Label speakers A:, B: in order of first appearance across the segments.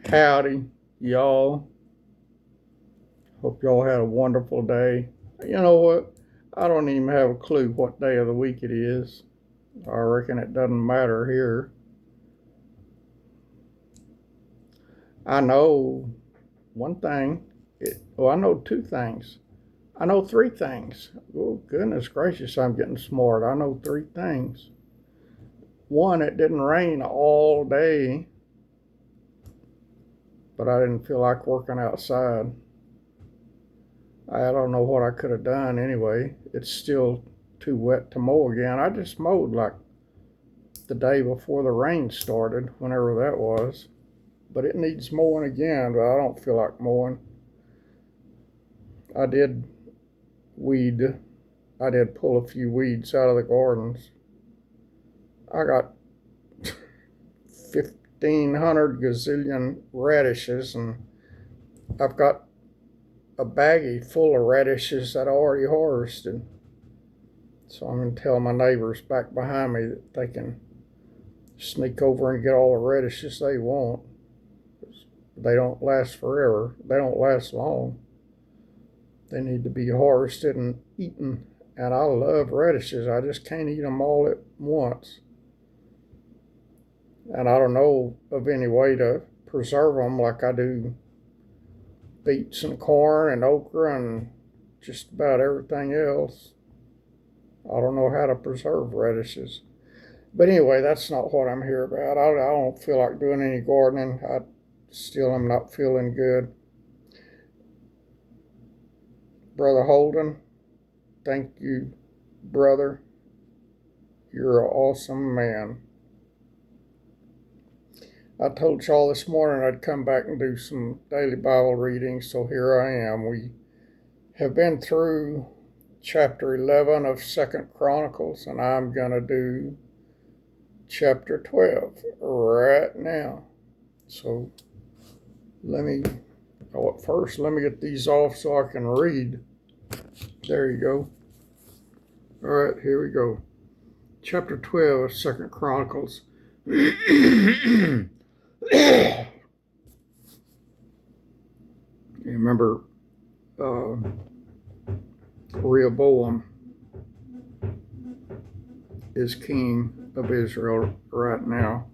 A: Howdy, y'all. Hope y'all had a wonderful day. You know what? I don't even have a clue what day of the week it is. I reckon it doesn't matter here. I know one thing. I know two things. I know three things. Oh, goodness gracious, I'm getting smart. I know three things. One, it didn't rain all day, but I didn't feel like working outside. I don't know what I could have done anyway. It's still too wet to mow again. I just mowed like the day before the rain started, whenever that was. But it needs mowing again, but I don't feel like mowing. I did weed. I did pull a few weeds out of the gardens. I got 1,500 gazillion radishes, and I've got a baggie full of radishes that I already harvested. So I'm going to tell my neighbors back behind me that they can sneak over and get all the radishes they want. They don't last forever. They don't last long. They need to be harvested and eaten. And I love radishes. I just can't eat them all at once. And I don't know of any way to preserve them like I do beets and corn and okra and just about everything else. I don't know how to preserve radishes. But anyway, that's not what I'm here about. I don't feel like doing any gardening. I still am not feeling good. Brother Holden, thank you, brother. You're an awesome man. I told y'all this morning I'd come back and do some daily Bible reading, so here I am. We have been through chapter 11 of 2nd Chronicles, and I'm going to do chapter 12 right now. So let me get these off so I can read. There you go. All right, here we go. Chapter 12 of 2nd Chronicles. You remember Rehoboam is king of Israel right now.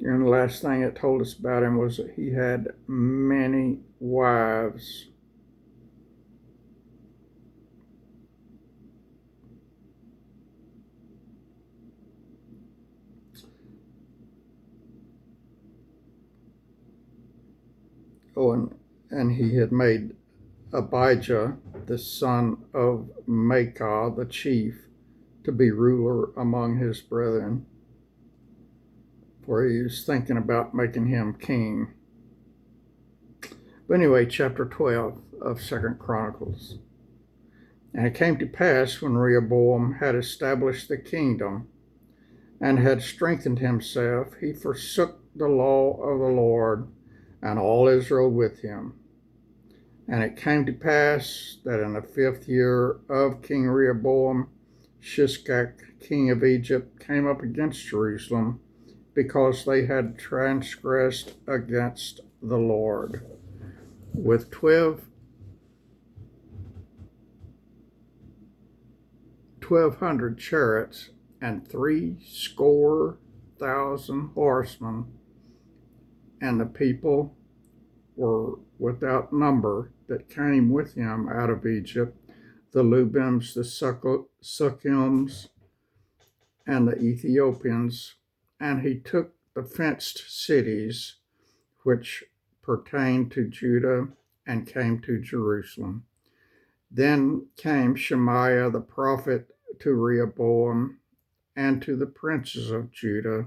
A: And the last thing it told us about him was that he had many wives. Oh, and he had made Abijah, the son of Maacah, the chief, to be ruler among his brethren, for he was thinking about making him king. But anyway, chapter 12 of 2nd Chronicles. And it came to pass when Rehoboam had established the kingdom and had strengthened himself, he forsook the law of the Lord and all Israel with him. And it came to pass that in the 5th year of King Rehoboam, Shishak, king of Egypt, came up against Jerusalem because they had transgressed against the Lord. With 1,200 chariots and 60,000 horsemen, and the people were without number that came with him out of Egypt, the Lubims, the Sukkims, and the Ethiopians, and he took the fenced cities which pertained to Judah and came to Jerusalem. Then came Shemaiah the prophet to Rehoboam and to the princes of Judah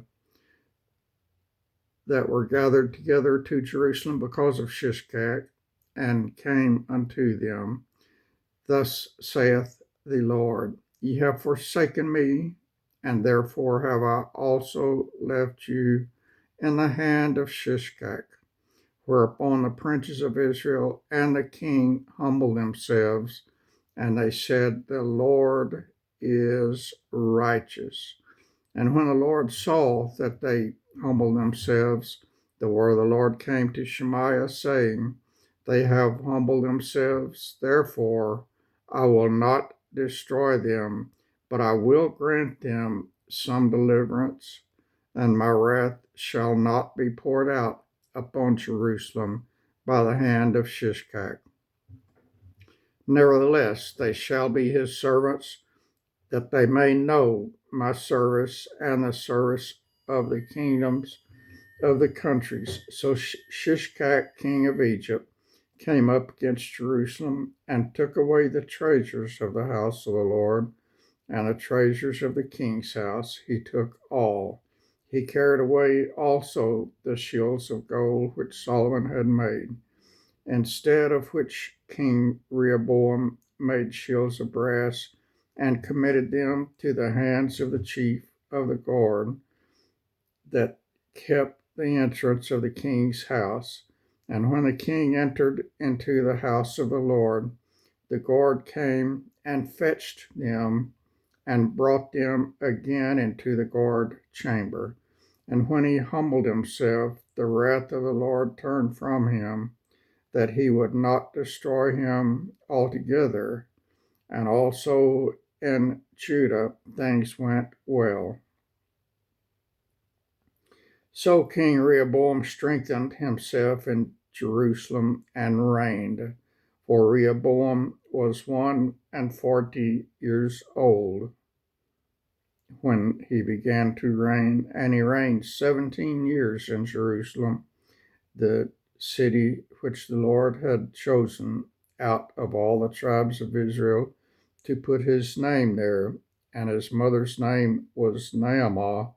A: that were gathered together to Jerusalem because of Shishak, and came unto them. Thus saith the Lord, Ye have forsaken me, and therefore have I also left you in the hand of Shishak. Whereupon the princes of Israel and the king humbled themselves, and they said, The Lord is righteous, And when the Lord saw that they humbled themselves, the word of the Lord came to Shemaiah, saying, They have humbled themselves, therefore I will not destroy them, but I will grant them some deliverance, and my wrath shall not be poured out upon Jerusalem by the hand of Shishak. Nevertheless, they shall be his servants, that they may know my service and the service of the kingdoms of the countries. So Shishak, king of Egypt, came up against Jerusalem and took away the treasures of the house of the Lord and the treasures of the king's house. He took all. He carried away also the shields of gold which Solomon had made, instead of which King Rehoboam made shields of brass and committed them to the hands of the chief of the guard that kept the entrance of the king's house. And when the king entered into the house of the Lord, the guard came and fetched them and brought them again into the guard chamber. And when he humbled himself, the wrath of the Lord turned from him, that he would not destroy him altogether. And also in Judah things went well. So King Rehoboam strengthened himself in Jerusalem and reigned. For Rehoboam was 41 years old when he began to reign, and he reigned 17 years in Jerusalem, the city which the Lord had chosen out of all the tribes of Israel to put his name there. And his mother's name was Naamah,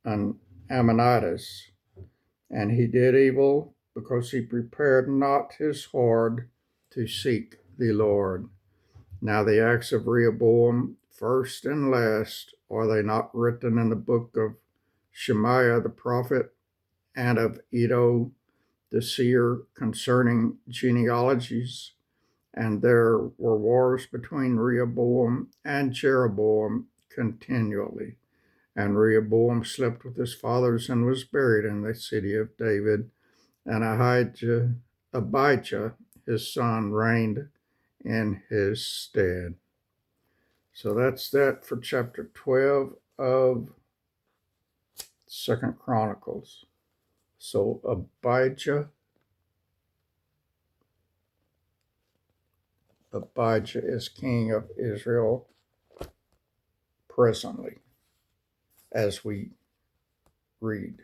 A: an Ammonitess. And he did evil because he prepared not his heart to seek the Lord. Now the acts of Rehoboam, first and last, are they not written in the book of Shemaiah the prophet, and of Iddo the seer concerning genealogies? And there were wars between Rehoboam and Jeroboam continually. And Rehoboam slept with his fathers and was buried in the city of David. And Abijah, his son, reigned in his stead. So that's that for chapter 12 of 2nd Chronicles. So Abijah is king of Israel presently, as we read.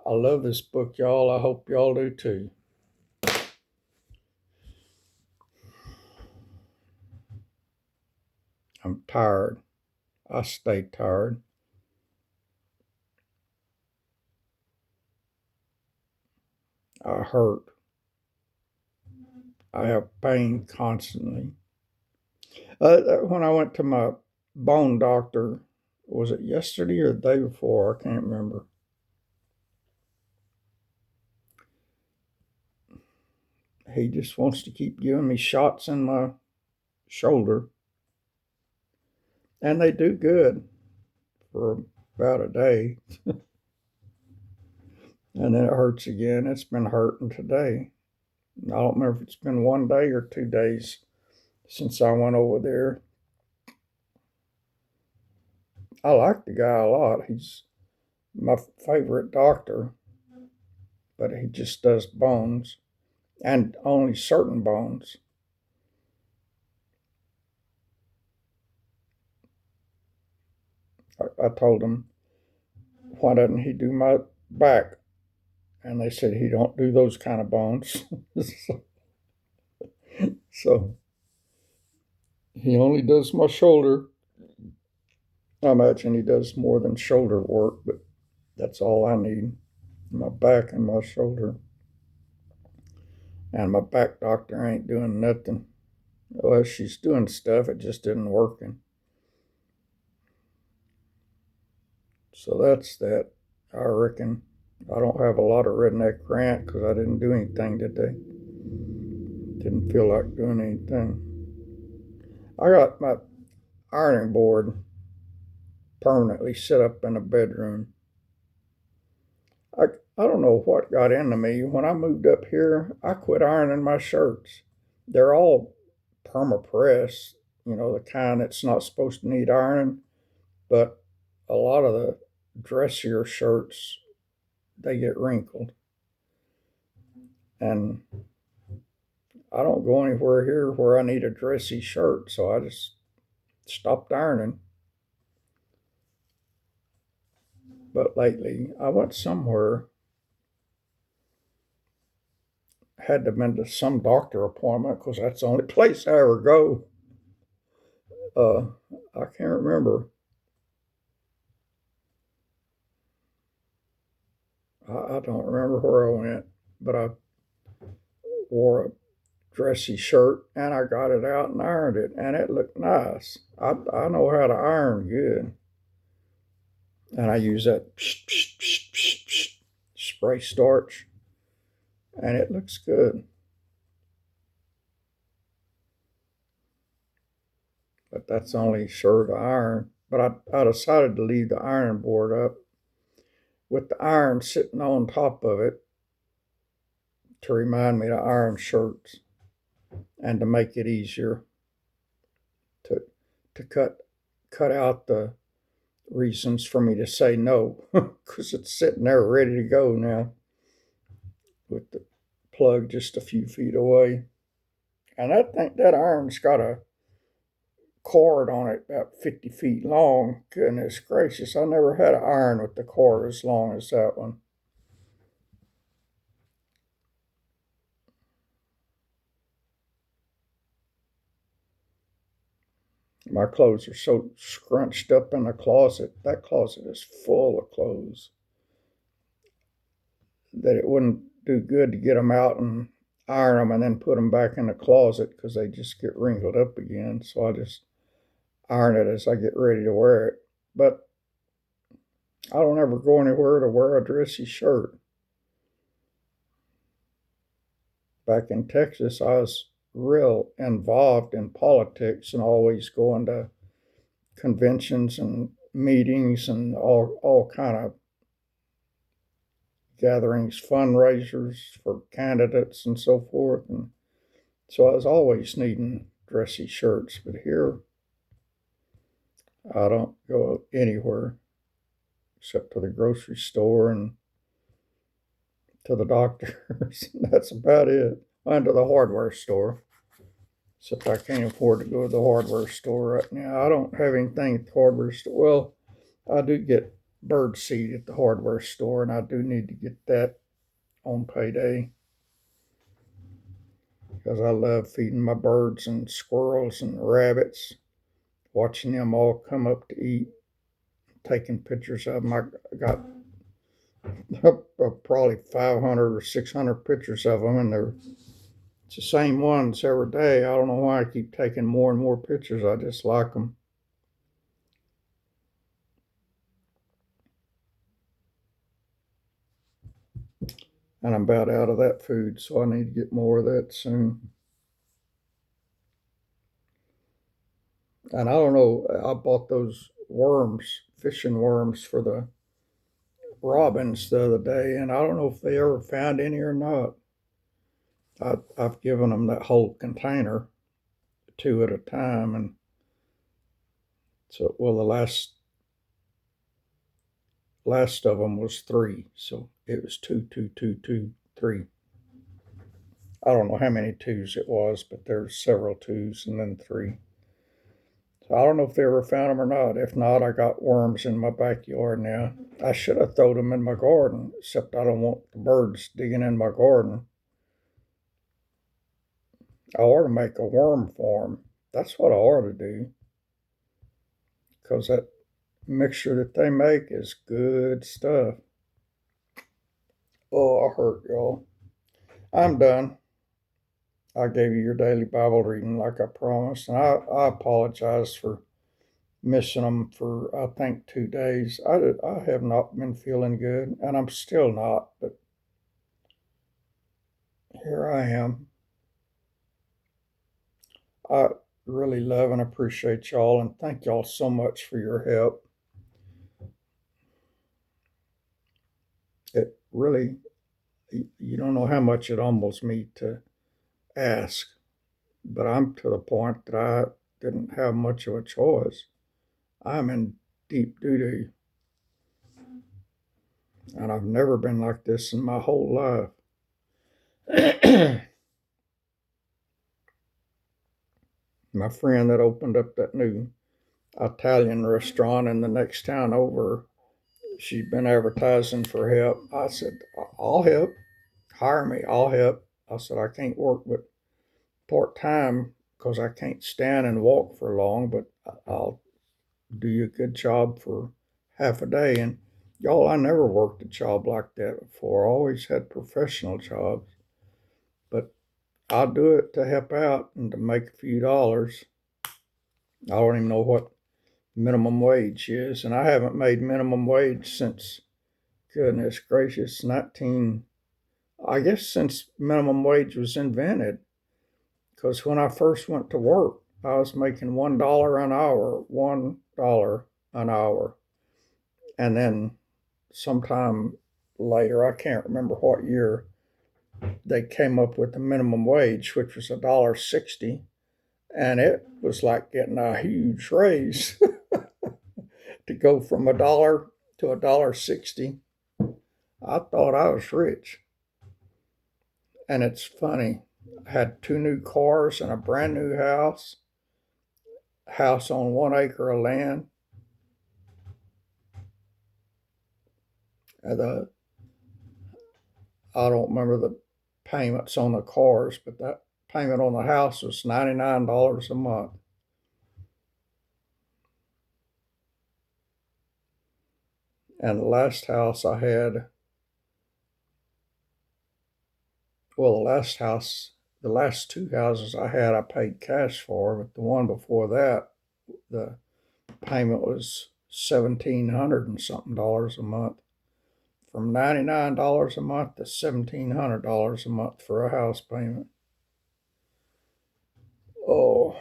A: I love this book, y'all. I hope y'all do too. I'm tired. I stay tired. I hurt. I have pain constantly. When I went to my bone doctor, was it yesterday or the day before? I can't remember. He just wants to keep giving me shots in my shoulder. And they do good for about a day. And then it hurts again. It's been hurting today. I don't remember if it's been 1 day or 2 days since I went over there. I like the guy a lot. He's my favorite doctor, but he just does bones and only certain bones. I told him, why doesn't he do my back? And they said he don't do those kind of bones. So he only does my shoulder. I imagine he does more than shoulder work, but that's all I need. My back and my shoulder. And my back doctor ain't doing nothing. Well, she's doing stuff, it just isn't working. So that's that. I reckon I don't have a lot of redneck rant because I didn't do anything today. Didn't feel like doing anything. I got my ironing board permanently set up in a bedroom. I, I don't know what got into me. When I moved up here, I quit ironing my shirts. They're all perma-press, the kind that's not supposed to need ironing, but a lot of the dressier shirts, they get wrinkled. And I don't go anywhere here where I need a dressy shirt, so I just stopped ironing. But lately, I went somewhere, had to have been to some doctor appointment because that's the only place I ever go. Uh, I can't remember. I don't remember where I went, but I wore a dressy shirt and I got it out and ironed it, and it looked nice. I know how to iron good, and I use that spray starch, and it looks good. But that's the only shirt I iron. But I decided to leave the iron board up with the iron sitting on top of it to remind me to iron shirts and to make it easier to to cut out the reasons for me to say no because it's sitting there ready to go now with the plug just a few feet away. And I think that iron's got a cord on it about 50 feet long. Goodness gracious, I never had an iron with the cord as long as that one. My clothes are so scrunched up in the closet. That closet is full of clothes that it wouldn't do good to get them out and iron them and then put them back in the closet because they just get wrinkled up again. So I just iron it as I get ready to wear it. But I don't ever go anywhere to wear a dressy shirt. Back in Texas, I was real involved in politics and always going to conventions and meetings and all kind of gatherings, fundraisers for candidates and so forth. And so I was always needing dressy shirts. But here, I don't go anywhere except to the grocery store and to the doctors. That's about it. And to the hardware store. Except I can't afford to go to the hardware store right now. I don't have anything at the hardware store. Well, I do get bird seed at the hardware store, and I do need to get that on payday because I love feeding my birds and squirrels and rabbits, watching them all come up to eat, taking pictures of them. I got probably 500 or 600 pictures of them, and it's the same ones every day. I don't know why I keep taking more and more pictures. I just like them. And I'm about out of that food, so I need to get more of that soon. And I don't know, I bought those worms, fishing worms for the robins the other day, and I don't know if they ever found any or not. I've given them that whole container, two at a time, and so well, the last of them was three, so it was two, two, two, two, three. I don't know how many twos it was, but there's several twos and then three. So I don't know if they ever found them or not. If not, I got worms in my backyard now. I should have thrown them in my garden, except I don't want the birds digging in my garden. I ought to make a worm farm. That's what I ought to do, because that mixture that they make is good stuff. Oh, I hurt y'all. I'm done. I gave you your daily Bible reading like I promised, and I apologize for missing them for I think 2 days. I have not been feeling good, and I'm still not, but here I am. I really love and appreciate y'all, and thank y'all so much for your help. It really, you don't know how much it humbles me to ask, but I'm to the point that I didn't have much of a choice. I'm in deep doo-doo, and I've never been like this in my whole life. My friend that opened up that new Italian restaurant in the next town over, she'd been advertising for help. I said, I'll help. Hire me. I'll help. I said, I can't work but part time because I can't stand and walk for long, but I'll do you a good job for half a day. And y'all, I never worked a job like that before. I always had professional jobs, but I'll do it to help out and to make a few dollars. I don't even know what minimum wage is, and I haven't made minimum wage since, goodness gracious, 19, I guess since minimum wage was invented. Because when I first went to work, I was making $1 an hour, $1 an hour. And then sometime later, I can't remember what year, they came up with the minimum wage, which was $1.60. And it was like getting a huge raise to go from $1 to $1.60. I thought I was rich. And it's funny, I had 2 new cars and a brand new house on 1 acre of land. And I don't remember the payments on the cars, but that payment on the house was $99 a month. And the last house I had, well, the last 2 houses I had, I paid cash for, but the one before that, the payment was $1,700 and something dollars a month. From $99 a month to $1,700 a month for a house payment. Oh,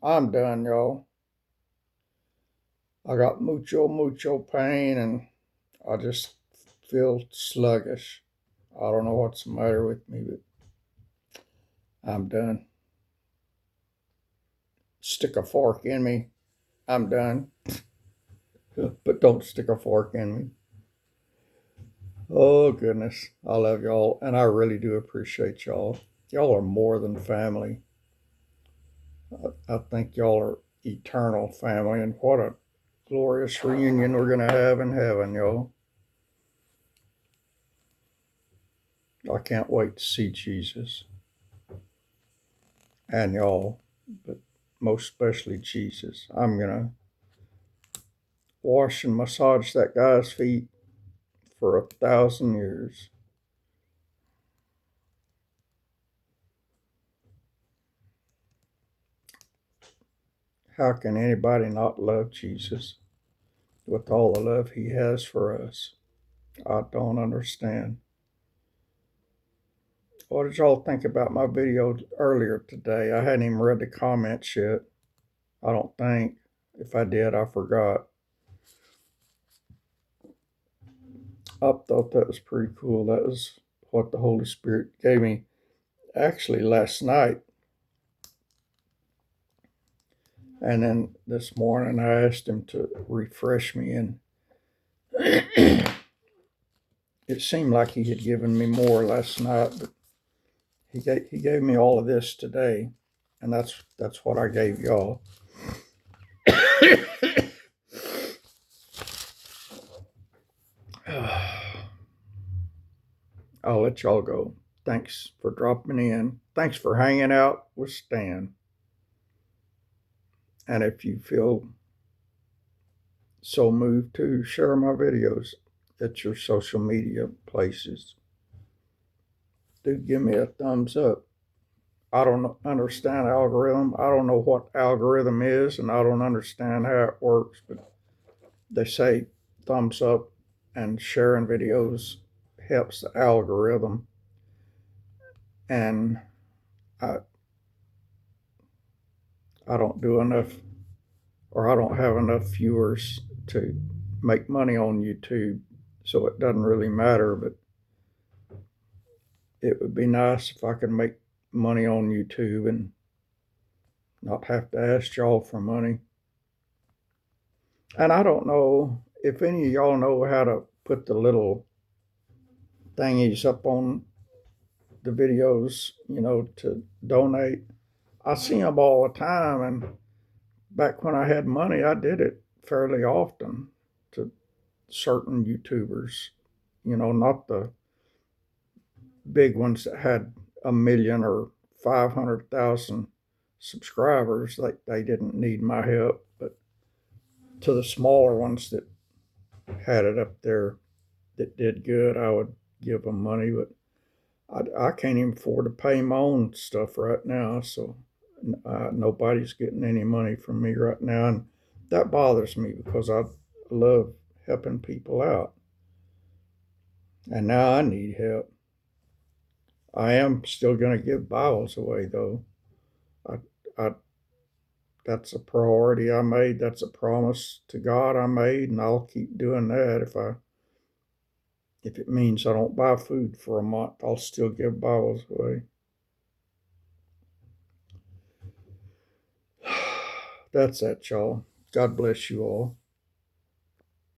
A: I'm done, y'all. I got mucho pain and I just feel sluggish. I don't know what's the matter with me, but I'm done. Stick a fork in me. I'm done. But don't stick a fork in me. Oh, goodness. I love y'all, and I really do appreciate y'all. Y'all are more than family. I think y'all are eternal family, and what a glorious reunion we're going to have in heaven, y'all. I can't wait to see Jesus and y'all, but most especially Jesus. I'm going to wash and massage that guy's feet for 1,000 years. How can anybody not love Jesus with all the love he has for us? I don't understand. What did y'all think about my video earlier today? I hadn't even read the comments yet. I don't think. If I did, I forgot. I thought that was pretty cool. That was what the Holy Spirit gave me actually last night. And then this morning I asked him to refresh me, and it seemed like he had given me more last night, but he gave me all of this today, and that's what I gave y'all. I'll let y'all go. Thanks for dropping in. Thanks for hanging out with Stan. And if you feel so moved to, share my videos at your social media places. Do give me a thumbs up. I don't understand algorithm. I don't know what algorithm is, and I don't understand how it works, but they say thumbs up and sharing videos helps the algorithm. And I I don't do enough, or I don't have enough viewers to make money on YouTube. so it doesn't really matter. But it would be nice if I could make money on YouTube and not have to ask y'all for money. And I don't know if any of y'all know how to put the little thingies up on the videos, to donate. I see them all the time, and back when I had money, I did it fairly often to certain YouTubers, not the big ones that had a million or 500,000 subscribers. Like they didn't need my help, but to the smaller ones that had it up there that did good, I would give them money. But I can't even afford to pay my own stuff right now, so nobody's getting any money from me right now, and that bothers me because I love helping people out, and now I need help. I am still going to give Bibles away, though. I, I, that's a priority I made. That's a promise to God I made, and I'll keep doing that. If it means I don't buy food for a month, I'll still give Bibles away. That's that, y'all. God bless you all.